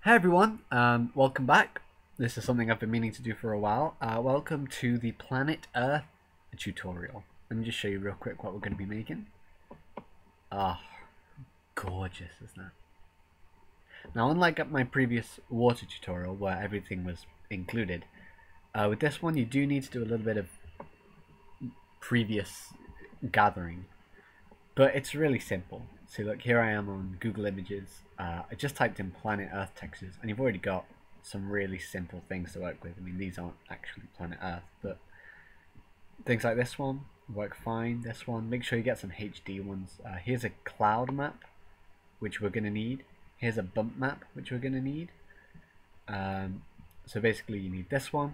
Hi everyone, welcome back. This is something I've been meaning to do for a while. Welcome to the Planet Earth tutorial. Let me just show you real quick what we're going to be making. Ah, gorgeous, isn't it? Now, unlike my previous water tutorial where everything was included, with this one you do need to do a little bit of previous gathering, but it's really simple. So look, here I am on Google Images. I just typed in Planet Earth textures, and you've already got some really simple things to work with. I mean, these aren't actually Planet Earth, but things like this one work fine. This one, make sure you get some HD ones. Here's a cloud map, which we're going to need. Here's a bump map, which we're going to need. So basically you need this one,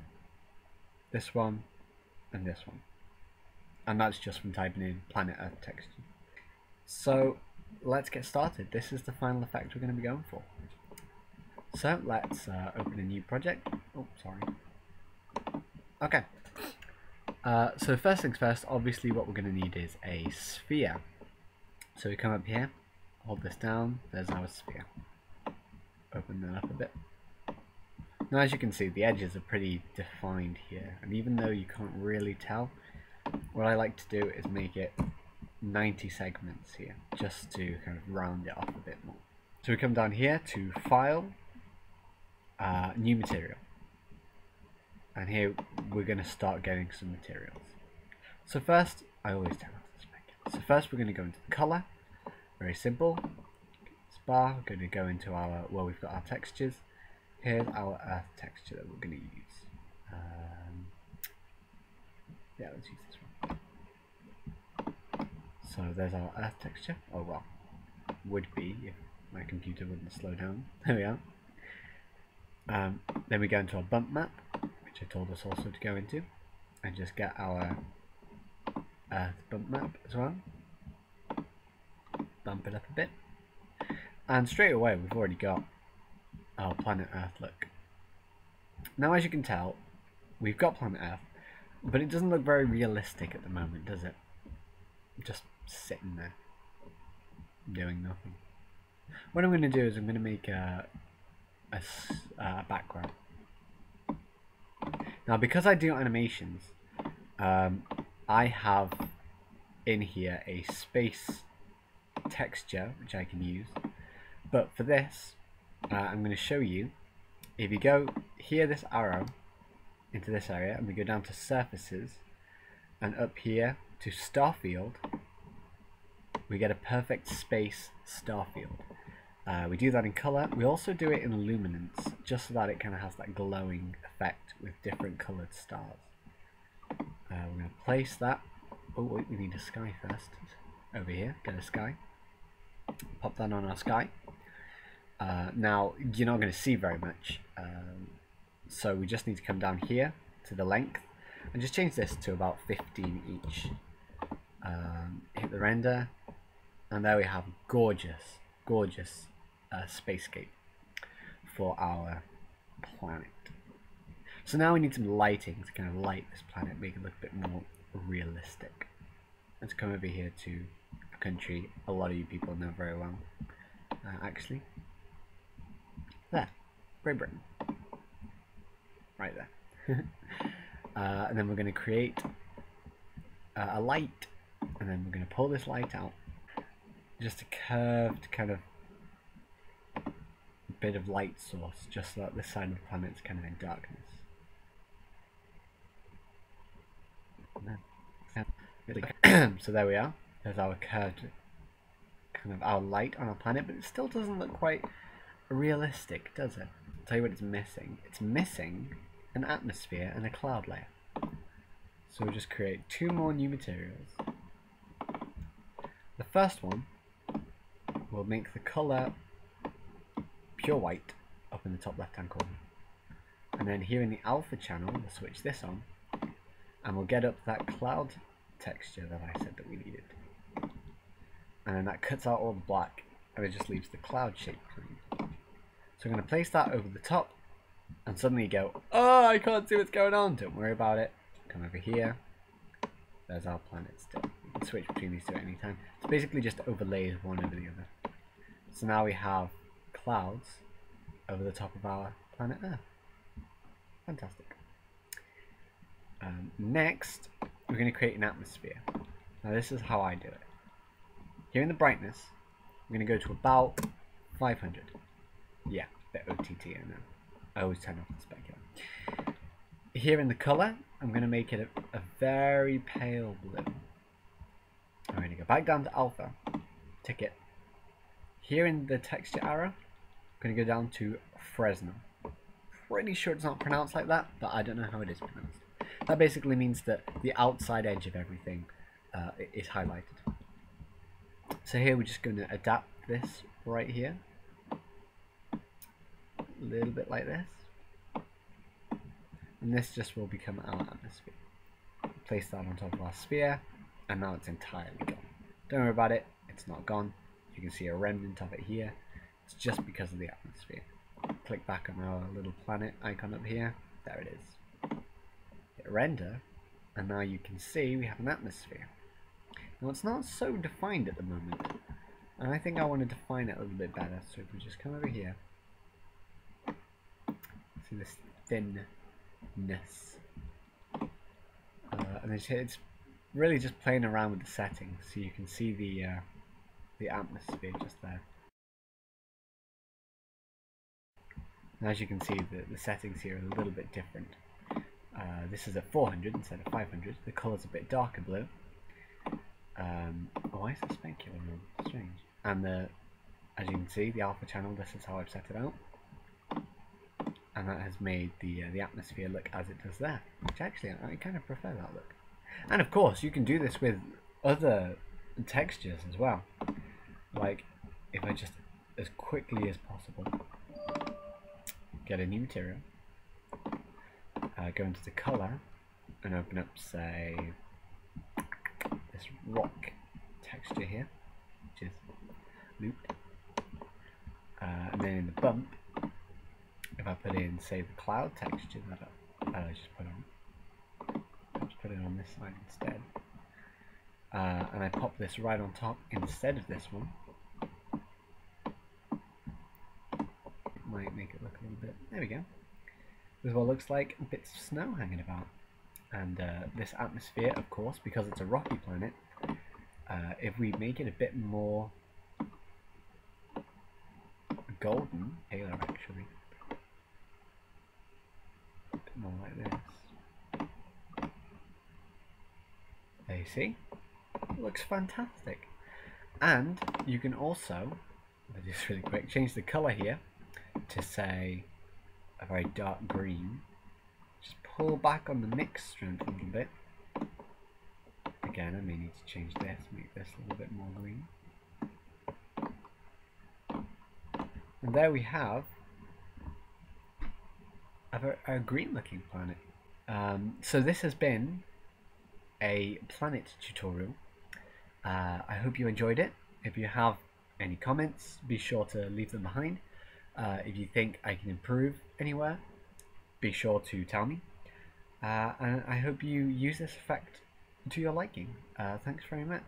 and this one. And that's just from typing in Planet Earth texture. So let's get started. This is the final effect we're going to be going for. So let's open a new project. Oh, sorry. Okay. So first things first, obviously what we're going to need is a sphere. So we come up here, hold this down, there's our sphere. Open that up a bit. Now as you can see, the edges are pretty defined here, and even though you can't really tell, what I like to do is make it 90 segments here, just to kind of round it off a bit more. So we come down here to File, New Material. And here we're going to start getting some materials. So first, I always tell us to make it. So first we're going to go into the color, very simple. We're going to go into our, where we've got our textures. Here's our earth texture that we're going to use. Yeah, let's use this one. So there's our earth texture. Oh well, would be if my computer wouldn't slow down. There we are. Then we go into our bump map, which I told us also to go into, and just get our earth bump map as well. Bump it up a bit. And straight away we've already got our Planet Earth look. Now as you can tell, we've got Planet Earth, but it doesn't look very realistic at the moment, does it? Just sitting there, doing nothing. What I'm going to do is I'm going to make a background. Now because I do animations, I have in here a space texture which I can use. But for this, I'm going to show you, if you go here, this arrow, into this area, and we go down to surfaces, and up here to Starfield, we get a perfect space Starfield. We do that in color. We also do it in luminance, just so that it kind of has that glowing effect with different colored stars. We're going to place that. Oh wait, we need a sky first. Over here, get a sky. Pop that on our sky. Now you're not going to see very much, so we just need to come down here to the length and just change this to about 15 each. Hit the render, and there we have gorgeous Spacescape for our planet. So now we need some lighting to kind of light this planet, make it look a bit more realistic. Let's come over here to a country a lot of you people know very well, actually. There, Great Britain, right there. And then we're going to create a light, and then we're going to pull this light out, just a curved kind of bit of light source, just so that this side of the planet's kind of in darkness. So there we are. There's our curved kind of our light on our planet, but it still doesn't look quite realistic, does it? I'll tell you what it's missing. It's missing an atmosphere and a cloud layer. So we'll just create two more new materials. The first one will make the color pure white up in the top left hand corner. And then here in the alpha channel, we'll switch this on, and we'll get up that cloud texture that I said that we needed. And then that cuts out all the black, and it just leaves the cloud shape clean. So I'm going to place that over the top, and suddenly you go, oh, I can't see what's going on. Don't worry about it. Come over here. There's our planet still. You can switch between these two at any time. It's basically just overlays one over the other. So now we have clouds over the top of our planet Earth. Fantastic. Next, we're going to create an atmosphere. Now this is how I do it. Here in the brightness, I'm going to go to about 500. Yeah, bit OTT, I know. I always turn off the specular. Here in the color, I'm going to make it a very pale blue. I'm going to go back down to alpha, tick it. Here in the texture arrow, I'm going to go down to Fresno. Pretty sure it's not pronounced like that, but I don't know how it is pronounced. That basically means that the outside edge of everything is highlighted. So here we're just going to adapt this right here. A little bit like this. And this just will become our atmosphere. Place that on top of our sphere, and now it's entirely gone. Don't worry about it, it's not gone. You can see a remnant of it here. It's just because of the atmosphere. Click back on our little planet icon up here. There it is. Hit render, and now you can see we have an atmosphere. Now it's not so defined at the moment, and I think I want to define it a little bit better. So if we just come over here, see this thinness, and it's really just playing around with the settings, so you can see the atmosphere just there. And as you can see, the settings here are a little bit different. This is at 400 instead of 500. The colour's a bit darker blue. Why is it specular now? Strange. And as you can see, the alpha channel, this is how I've set it out. And that has made the atmosphere look as it does there. Which actually, I kind of prefer that look. And of course, you can do this with other textures as well. Like, if I just, as quickly as possible, get a new material, go into the color, and open up, say, this rock texture here, which is looped. And then in the bump, if I put in, say, the cloud texture that I just put on, I'll just put it on this side instead. And I pop this right on top instead of this one. It might make it look a little bit, there we go. This is what it looks like, bits of snow hanging about. And this atmosphere, of course, because it's a rocky planet, if we make it a bit more golden, paler actually, a bit more like this. There you see, it looks fantastic. And you can also, I'll do this really quick, change the colour here to, say, a very dark green. Just pull back on the mix strength a little bit. Again, I may need to change this, make this a little bit more green. And there we have a green looking planet. So this has been a planet tutorial. I hope you enjoyed it. If you have any comments, be sure to leave them behind. If you think I can improve anywhere, be sure to tell me. And I hope you use this effect to your liking. Thanks very much.